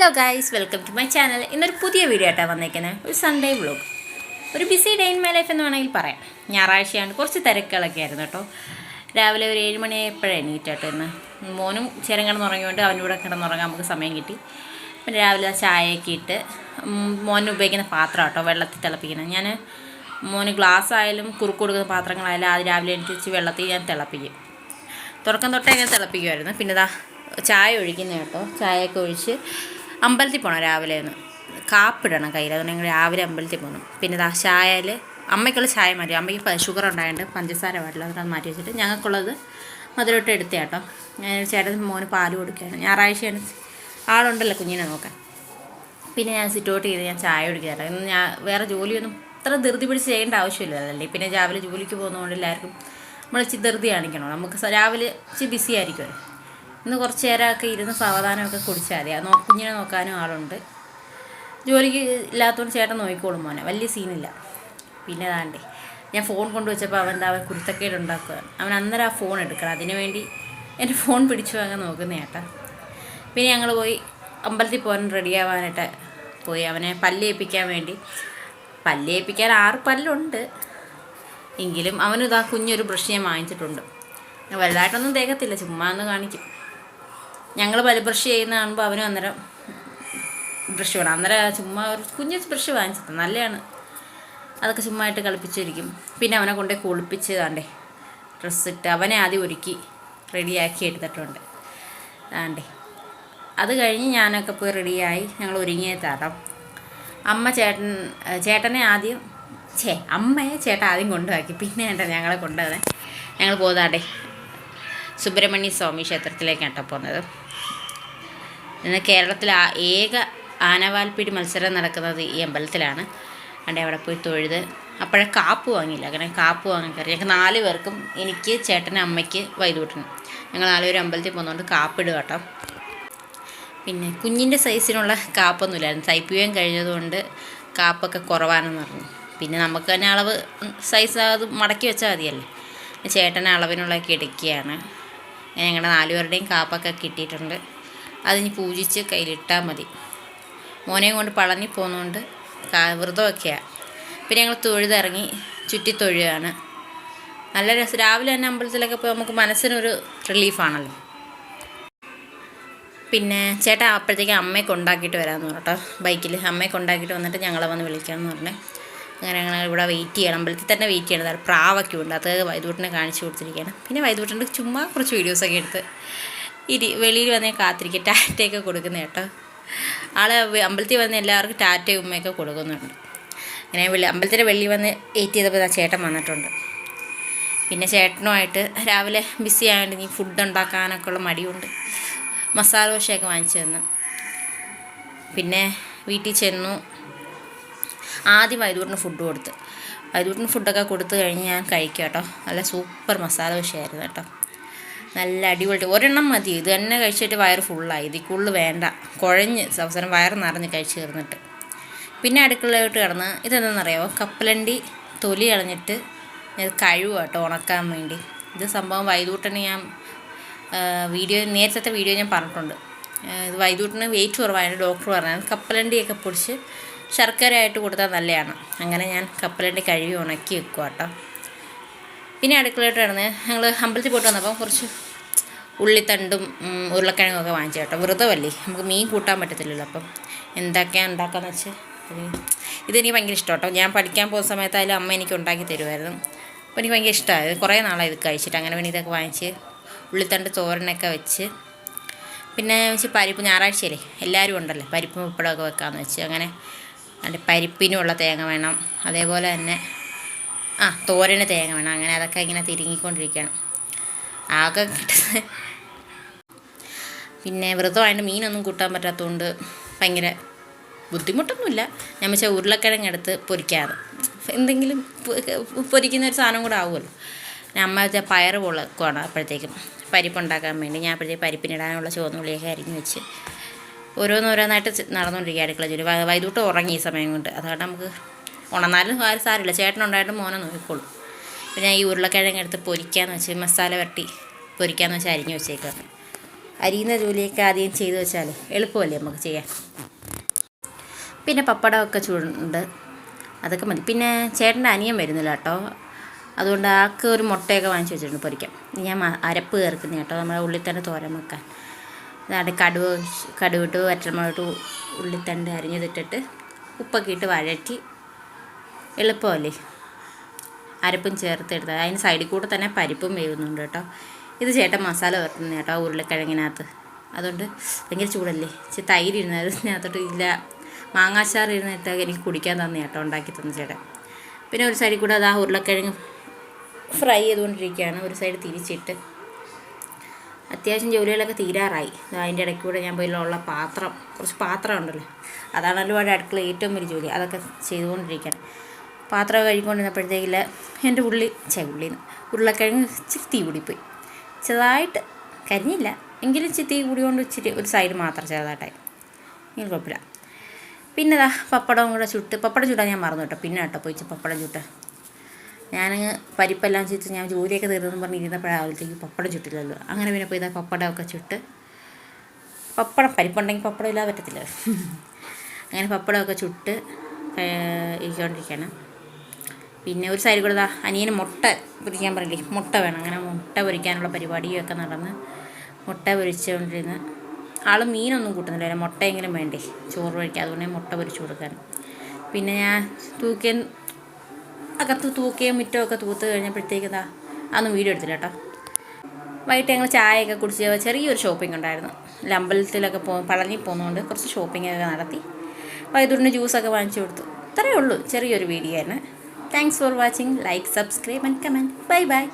Hello guys, welcome to my channel. ഇന്നൊരു പുതിയ video ആയിട്ടാണ് വന്നേക്കുന്നത്. ഒരു സൺഡേ വ്ളോഗ്, ഒരു busy day in my life എന്ന് വേണമെങ്കിൽ പറയാം. ഞായറാഴ്ചയാണ്, കുറച്ച് തിരക്കുകളൊക്കെ ആയിരുന്നു കേട്ടോ. രാവിലെ ഒരു 7 മണിയായപ്പോഴേ എണീറ്റാട്ടോ. ഇന്ന് മോനും ചേരം കിടന്നുറങ്ങിയോണ്ട് അവൻ്റെ കൂടെ കിടന്നുറങ്ങാൻ നമുക്ക് സമയം കിട്ടി. പിന്നെ രാവിലെ ചായയൊക്കെ ഇട്ട് മോന് ഉപയോഗിക്കുന്ന പാത്രം കേട്ടോ വെള്ളത്തിൽ തിളപ്പിക്കുന്നത്. ഞാൻ മോന് ഗ്ലാസ് ആയാലും കുറുക്ക് കൊടുക്കുന്ന പാത്രങ്ങളായാലും അത് രാവിലെ എണീറ്റ് വെള്ളത്തിൽ ഞാൻ തിളപ്പിക്കും. തുറക്കം തൊട്ടേ ഞാൻ തിളപ്പിക്കുമായിരുന്നു. പിന്നെ ഇതാ ചായ ഒഴിക്കുന്ന കേട്ടോ. ചായയൊക്കെ ഒഴിച്ച് അമ്പലത്തിൽ പോകണം രാവിലെ ഒന്ന് കാപ്പിടണം കയ്യിൽ. അതുകൊണ്ട് ഞങ്ങൾ രാവിലെ അമ്പലത്തിൽ പോകണം. പിന്നെ ഇതാ ചായയിൽ അമ്മയ്ക്കുള്ള ചായ മാറ്റി. അമ്മയ്ക്ക് ഷുഗർ ഉണ്ടായതുകൊണ്ട് പഞ്ചസാര പാടില്ല, അതുകൊണ്ട് മാറ്റി വെച്ചിട്ട് ഞങ്ങൾക്കുള്ളത് മധുരമായിട്ട് എടുത്ത കേട്ടോ. ഞാൻ ചേട്ടൻ മോന് പാല് കൊടുക്കുകയാണ്. ഞായറാഴ്ചയാണ്, ആളുണ്ടല്ലോ കുഞ്ഞിനെ നോക്കാൻ. പിന്നെ ഞാൻ സിറ്റൗട്ട് ചെയ്ത് ഞാൻ ചായ കുടിക്കാറ്. ഇന്ന് ഞാൻ വേറെ ജോലിയൊന്നും അത്ര ധൃതി പിടിച്ച് ചെയ്യേണ്ട ആവശ്യമില്ലല്ലേ. പിന്നെ രാവിലെ ജോലിക്ക് പോകുന്നതുകൊണ്ട് എല്ലാവർക്കും നമ്മൾ ഇച്ചിരി ധൃതി കാണിക്കണോ. നമുക്ക് രാവിലെ ഇച്ചിരി ബിസി ആയിരിക്കുമല്ലോ. ഇന്ന് കുറച്ച് നേരമൊക്കെ ഇരുന്ന് സാവധാനമൊക്കെ കുടിച്ചാൽ മതി. കുഞ്ഞിനെ നോക്കാനും ആളുണ്ട്. ജോലിക്ക് ഇല്ലാത്തതുകൊണ്ട് ചേട്ടൻ നോക്കിക്കോളും മോനെ, വലിയ സീനില്ല. പിന്നെ അതാണ്ടേ ഞാൻ ഫോൺ കൊണ്ടുവച്ചപ്പോൾ അവൻ കുരുത്തക്കേട് ഉണ്ടാക്കുകയാണ്. അവൻ അന്നേരം ആ ഫോൺ എടുക്കണം. അതിനു വേണ്ടി എൻ്റെ ഫോൺ പിടിച്ചു വാങ്ങാൻ നോക്കുന്ന ചേട്ടാ. പിന്നെ ഞങ്ങൾ പോയി അമ്പലത്തിൽ പോകാൻ റെഡിയാവാനായിട്ട് പോയി. അവനെ പല്ലേൽപ്പിക്കാൻ വേണ്ടി. പല്ലേൽപ്പിക്കാൻ 6 പല്ലുണ്ട് എങ്കിലും അവനിതാ കുഞ്ഞൊരു ബ്രഷ് ഞാൻ വാങ്ങിച്ചിട്ടുണ്ട്. വലുതായിട്ടൊന്നും തേക്കത്തില്ല, ചുമ്മാ ഒന്ന് കാണിക്കും. ഞങ്ങൾ പല്ല് ബ്രഷ് ചെയ്യുന്ന കാണുമ്പോൾ അവനും അന്നേരം ബ്രഷ് വേണം. അന്നേരം ചുമ്മാ ഒരു കുഞ്ഞ് ബ്രഷ് വാങ്ങിച്ചിട്ട് നല്ലതാണ്. അതൊക്കെ ചുമ്മാ ആയിട്ട് കളിപ്പിച്ചിരിക്കും. പിന്നെ അവനെ കൊണ്ടേ കുളിപ്പിച്ച് താണ്ടേ ഡ്രസ്സിട്ട് അവനെ ആദ്യം ഒരുക്കി റെഡിയാക്കി എടുത്തിട്ടുണ്ട്. താണ്ടേ അത് കഴിഞ്ഞ് ഞാനൊക്കെ പോയി റെഡിയായി ഞങ്ങൾ ഒരുങ്ങിയ തരാം. ചേട്ടനെ ആദ്യം അമ്മയെ ചേട്ടൻ ആദ്യം കൊണ്ടുപോക്കി. പിന്നെ ഞങ്ങളെ കൊണ്ടുപോകുന്നത്. ഞങ്ങൾ പോകുന്നതാണ്ടേ സുബ്രഹ്മണ്യ സ്വാമി ക്ഷേത്രത്തിലേക്കാണ് കേട്ടോ പോകുന്നത്. ഇന്ന് കേരളത്തിലെ ഏക ആനവാൽപ്പിടി മത്സരം നടക്കുന്നത് ഈ അമ്പലത്തിലാണ്. അവിടെ പോയി തൊഴുത് അപ്പോഴേ കാപ്പ് വാങ്ങിയില്ല. അങ്ങനെ കാപ്പ് വാങ്ങാൻ കയറി. ഞങ്ങൾക്ക് 4 പേർക്കും, എനിക്ക്, ചേട്ടനും, അമ്മയ്ക്ക്, വൈദൂട്ടനും, ഞങ്ങൾ 4 പേരും അമ്പലത്തിൽ പോകുന്നതുകൊണ്ട് കാപ്പിടുക കേട്ടോ. പിന്നെ കുഞ്ഞിൻ്റെ സൈസിനുള്ള കാപ്പൊന്നുമില്ലായിരുന്നു. തയ്പ്പിക്കാൻ കഴിഞ്ഞതുകൊണ്ട് കാപ്പൊക്കെ കുറവാണെന്ന് പറഞ്ഞു. പിന്നെ നമുക്ക് തന്നെ അളവ് സൈസ് അത് മടക്കി വെച്ചാൽ മതിയല്ലേ. ചേട്ടനെ അളവിനുള്ളതൊക്കെ എടുക്കുകയാണ്. ഞങ്ങളുടെ 4 പേരുടെയും കാപ്പൊക്കെ കിട്ടിയിട്ടുണ്ട്. അതിന് പൂജിച്ച് കയ്യിലിട്ടാൽ മതി. മോനെയും കൊണ്ട് പളനി പോകുന്നതുകൊണ്ട് വ്രതമൊക്കെയാണ്. പിന്നെ ഞങ്ങൾ തൊഴുതിറങ്ങി ചുറ്റി തൊഴുകയാണ്. നല്ല രസം. രാവിലെ തന്നെ അമ്പലത്തിലൊക്കെ പോയി നമുക്ക് മനസ്സിനൊരു റിലീഫാണല്ലോ. പിന്നെ ചേട്ടാ അപ്പോഴത്തേക്കും അമ്മയെ കൊണ്ടാക്കിയിട്ട് വരാമെന്ന് പറഞ്ഞിട്ടോ. ബൈക്കിൽ അമ്മയെ കൊണ്ടാക്കിയിട്ട് വന്നിട്ട് ഞങ്ങളെ വന്ന് വിളിക്കാമെന്ന് പറഞ്ഞേ. അങ്ങനെ ഞങ്ങൾ ഇവിടെ വെയിറ്റ് ചെയ്യണം. അമ്പലത്തിൽ തന്നെ വെയിറ്റ് ചെയ്യണം. പ്രാവൊക്കെ ഉണ്ട്, അത് വൈദൂട്ടിനെ കാണിച്ചു കൊടുത്തിരിക്കുകയാണ്. പിന്നെ വൈദൂട്ടിൻ്റെ ചുമ്മാ കുറച്ച് വീഡിയോസൊക്കെ എടുത്ത് വെളിയിൽ വന്നേ കാത്തിരിക്കുക. ടാറ്റയൊക്കെ കൊടുക്കുന്ന കേട്ടോ. അമ്പലത്തിൽ വന്ന് എല്ലാവർക്കും ടാറ്റയും ഉമ്മയൊക്കെ കൊടുക്കുന്നുണ്ട്. അങ്ങനെ അമ്പലത്തിൻ്റെ വെളിയിൽ വന്ന് വെയിറ്റ് ചെയ്തപ്പോൾ ചേട്ടൻ വന്നിട്ടുണ്ട്. പിന്നെ ചേട്ടനുമായിട്ട് രാവിലെ ബിസി ആയതുകൊണ്ട് നീ ഫുഡ് ഉണ്ടാക്കാനൊക്കെ ഉള്ള മടിയുണ്ട്. മസാല ദോശയൊക്കെ വാങ്ങിച്ചു തന്നു. പിന്നെ വീട്ടിൽ ചെന്നു. ആദ്യം വൈദൂട്ടിന് ഫുഡ് കൊടുത്ത്. വൈദൂട്ടിന് ഫുഡൊക്കെ കൊടുത്തു കഴിഞ്ഞ് ഞാൻ കഴിക്കുക കേട്ടോ. നല്ല സൂപ്പർ മസാല ദോശയായിരുന്നു കേട്ടോ. നല്ല അടിപൊളി. ഒരെണ്ണം മതി. ഇത് തന്നെ കഴിച്ചിട്ട് വയറ് ഫുള്ളായി. ഇതിൽ കൂടുതൽ വേണ്ട. കുഴഞ്ഞ് അവസരം വയറ് നിറഞ്ഞ് കഴിച്ച് തീർന്നിട്ട് പിന്നെ അടുക്കളയിലോട്ട് കിടന്ന് ഇതെന്താണെന്നറിയാമോ, കപ്പലണ്ടി തൊലി കളഞ്ഞിട്ട് ഇത് കഴിവ് കേട്ടോ ഉണക്കാൻ വേണ്ടി. ഇത് സംഭവം വൈദൂട്ടന് ഞാൻ നേരത്തെ വീഡിയോ ഞാൻ പറഞ്ഞിട്ടുണ്ട്. ഇത് വൈദൂട്ടിന് വെയിറ്റ് കുറവായതുകൊണ്ട് ഡോക്ടർ പറഞ്ഞത് കപ്പലണ്ടിയൊക്കെ പൊടിച്ച് ശർക്കരയായിട്ട് കൊടുത്താൽ നല്ലതാണ്. അങ്ങനെ ഞാൻ കപ്പലണ്ടി കഴുകി ഉണക്കി വെക്കുക കേട്ടോ. പിന്നെ അടുക്കളയിട്ട് കിടന്ന് ഞങ്ങൾ അമ്പലത്തിൽ പോയിട്ട് വന്നപ്പോൾ കുറച്ച് ഉള്ളിത്തണ്ടും ഉരുളക്കിഴങ്ങൊക്കെ വാങ്ങിച്ചു കേട്ടോ. വ്രതമല്ലേ, നമുക്ക് മീൻ കൂട്ടാൻ പറ്റത്തില്ലല്ലോ. അപ്പം എന്തൊക്കെയാണ് ഉണ്ടാക്കാമെന്ന് വെച്ച് ഇതെനിക്ക് ഭയങ്കര ഇഷ്ടം കേട്ടോ. ഞാൻ പഠിക്കാൻ പോകുന്ന സമയത്തായാലും അമ്മ എനിക്ക് ഉണ്ടാക്കി തരുമായിരുന്നു. അപ്പോൾ എനിക്ക് ഭയങ്കര ഇഷ്ടമായത്. കുറേ നാളായി ഇത് കഴിച്ചിട്ട്. അങ്ങനെ വേണ്ടി ഇതൊക്കെ വാങ്ങിച്ച് ഉള്ളിത്തണ്ട് തോരനൊക്കെ വെച്ച് പിന്നെ പരിപ്പ്, ഞായറാഴ്ചയല്ലേ എല്ലാവരും ഉണ്ടല്ലോ, പരിപ്പും ഉപ്പടമൊക്കെ വെക്കാമെന്ന് വെച്ച് അങ്ങനെ അതിൻ്റെ പരിപ്പിനുമുള്ള തേങ്ങ വേണം. അതേപോലെ തന്നെ തോരന് തേങ്ങ വേണം. അങ്ങനെ അതൊക്കെ ഇങ്ങനെ തിരുങ്ങിക്കൊണ്ടിരിക്കണം ആകെ കിട്ടുന്നത്. പിന്നെ വ്രതമായിട്ട് മീനൊന്നും കൂട്ടാൻ പറ്റാത്തതുകൊണ്ട് ഭയങ്കര ബുദ്ധിമുട്ടൊന്നുമില്ല. ഞാൻ വെച്ചാൽ ഉരുളക്കിഴങ്ങ് എടുത്ത് പൊരിക്കാറ്. എന്തെങ്കിലും പൊരിക്കുന്നൊരു സാധനം കൂടെ ആവുമല്ലോ. അമ്മ വെച്ചാൽ പയറ് പൊളക്കുവാണ് അപ്പോഴത്തേക്കും പരിപ്പുണ്ടാക്കാൻ വേണ്ടി. ഞാൻ അപ്പോഴത്തേക്ക് പരിപ്പിനിടാനുള്ള ചുവന്നുള്ളിയൊക്കെ അരിഞ്ഞ് വെച്ച് ഓരോന്നോരോന്നായിട്ട് നടന്നുകൊണ്ടിരിക്കുക അടുക്കള ജോലി. വൈദൂട്ട് ഉറങ്ങി ഈ സമയം കൊണ്ട്. അതുകൊണ്ട് നമുക്ക് ഉണർന്നാലും സാരമില്ല, ചേട്ടനുണ്ടായിട്ട് മോനെ നോക്കിക്കോളും. പിന്നെ ഞാൻ ഈ ഉരുളക്കിഴങ്ങ് എടുത്ത് പൊരിക്കാമെന്ന് വെച്ച് മസാല വരട്ടി പൊരിക്കാമെന്ന് വെച്ചാൽ അരിഞ്ഞ് വെച്ചേക്കാം. അരിയുന്ന ജോലിയൊക്കെ ആദ്യം ചെയ്ത് വെച്ചാൽ എളുപ്പമല്ലേ നമുക്ക് ചെയ്യാൻ. പിന്നെ പപ്പടമൊക്കെ ചൂടുണ്ട്, അതൊക്കെ മതി. പിന്നെ ചേട്ടൻ്റെ അനിയൻ വരുന്നില്ല കേട്ടോ, അതുകൊണ്ട് ആൾക്ക് ഒരു മുട്ടയൊക്കെ വാങ്ങിച്ച് വെച്ചിട്ടുണ്ട് പൊരിക്കാം. ഞാൻ അരപ്പ് ചേർക്കുന്ന കേട്ടോ, നമ്മുടെ ഉള്ളിത്തണ്ട് തോരൻ വെക്കാൻ. അതാണ്ട് കടുവിട്ട് വറ്റൽമുളകിട്ട് ഉള്ളിത്തണ്ട് അരിഞ്ഞതിട്ടിട്ട് ഉപ്പൊക്കെ ഇട്ട് വഴറ്റി എളുപ്പമല്ലേ, അരപ്പും ചേർത്തെടുത്തത്. അതിന് സൈഡിൽ കൂടെ തന്നെ പരിപ്പും വേവുന്നുണ്ട് കേട്ടോ. ഇത് ചേട്ടൻ മസാല ചേർത്തുന്നത് കേട്ടോ ഉരുളക്കിഴങ്ങിനകത്ത്. അതുകൊണ്ട് ഭയങ്കര ചൂടല്ലേ, തൈര് ഇരുന്നത് അതിനകത്തോട്ട് ഇല്ല, മാങ്ങാച്ചാർ ഇരുന്നിട്ട് എനിക്ക് കുടിക്കാൻ തന്നെ കേട്ടോ ഉണ്ടാക്കി തന്നു ചേട്ടൻ. പിന്നെ ഒരു സൈഡിൽ കൂടെ അത് ആ ഉരുളക്കിഴങ്ങ് ഫ്രൈ ചെയ്തുകൊണ്ടിരിക്കുകയാണ്, ഒരു സൈഡ് തിരിച്ചിട്ട്. അത്യാവശ്യം ജോലികളൊക്കെ തീരാറായി. അതിൻ്റെ ഇടയ്ക്ക് കൂടെ ഞാൻ പോയുള്ള കുറച്ച് പാത്രം ഉണ്ടല്ലോ, അതാണല്ലോ അവിടെ അടുക്കള ഏറ്റവും വലിയ ജോലി, അതൊക്കെ ചെയ്തുകൊണ്ടിരിക്കുകയാണ്. പാത്രം കഴിക്കൊണ്ടിരുന്നപ്പോഴത്തേക്കില്ല എൻ്റെ ഉരുളക്കിഴങ്ങ് ഇച്ചിരി തീ കൂടിപ്പോയി. ചെറുതായിട്ട് കരിഞ്ഞില്ല, എങ്കിലും ഇച്ചിരി തീ കൂടിയോണ്ട് ഇച്ചിരി ഒരു സൈഡ് മാത്രം ചെറുതായിട്ടായി, ഇങ്ങനെ കുഴപ്പമില്ല. പിന്നെ പപ്പടവും കൂടെ പപ്പടം ചുട്ടാൽ ഞാൻ മറന്നു കേട്ടോ. പിന്നെ കേട്ടോ പോയിച്ച് പപ്പടം ചുട്ട് ഞാൻ പരിപ്പെല്ലാം ചുറ്റ് ഞാൻ ജോലിയൊക്കെ തീർന്നെന്ന് പറഞ്ഞ് ഇരുന്നപ്പോഴാകുമ്പോഴത്തേക്ക് പപ്പടം ചുട്ടില്ലല്ലോ. അങ്ങനെ പിന്നെ പോയി പപ്പടമൊക്കെ ചുട്ട്, പരിപ്പുണ്ടെങ്കിൽ പപ്പടം ഇല്ലാതെ പറ്റത്തില്ല. അങ്ങനെ പപ്പടമൊക്കെ ചുട്ട് ഇരിക്കൊണ്ടിരിക്കുകയാണ്. പിന്നെ ഒരു സൈഡിൽ കൂടെ അനിയന് മുട്ട പൊരിക്കാൻ പറയില്ലേ, മുട്ട വേണം. അങ്ങനെ മുട്ട പൊരിക്കാനുള്ള പരിപാടിയൊക്കെ നടന്ന് മുട്ട പൊരിച്ചുകൊണ്ടിരുന്ന്. ആൾ മീനൊന്നും കൂട്ടുന്നില്ല, മുട്ടയെങ്കിലും വേണ്ടേ ചോറ് കഴിക്കുക, അതുകൊണ്ട് മുട്ട പൊരിച്ചു കൊടുക്കാൻ. പിന്നെ ഞാൻ അകത്ത് തൂക്കുകയും മുറ്റമൊക്കെ തൂത്ത് കഴിഞ്ഞപ്പോഴത്തേക്ക് അതൊന്നും വീഡിയോ എടുത്തില്ല കേട്ടോ. വൈകിട്ട് ഞങ്ങൾ ചായയൊക്കെ കുടിച്ച് ചെറിയൊരു ഷോപ്പിംഗ് ഉണ്ടായിരുന്നു. അമ്പലത്തിലൊക്കെ പളനി പോകുന്നതുകൊണ്ട് കുറച്ച് ഷോപ്പിങ്ങൊക്കെ നടത്തി. വൈദ്യുതിൻ്റെ ജ്യൂസൊക്കെ വാങ്ങിച്ചു കൊടുത്തു. ഇത്രയേ ഉള്ളൂ, ചെറിയൊരു വീഡിയോ ആണ്. Thanks for watching. Like, subscribe and comment. Bye bye.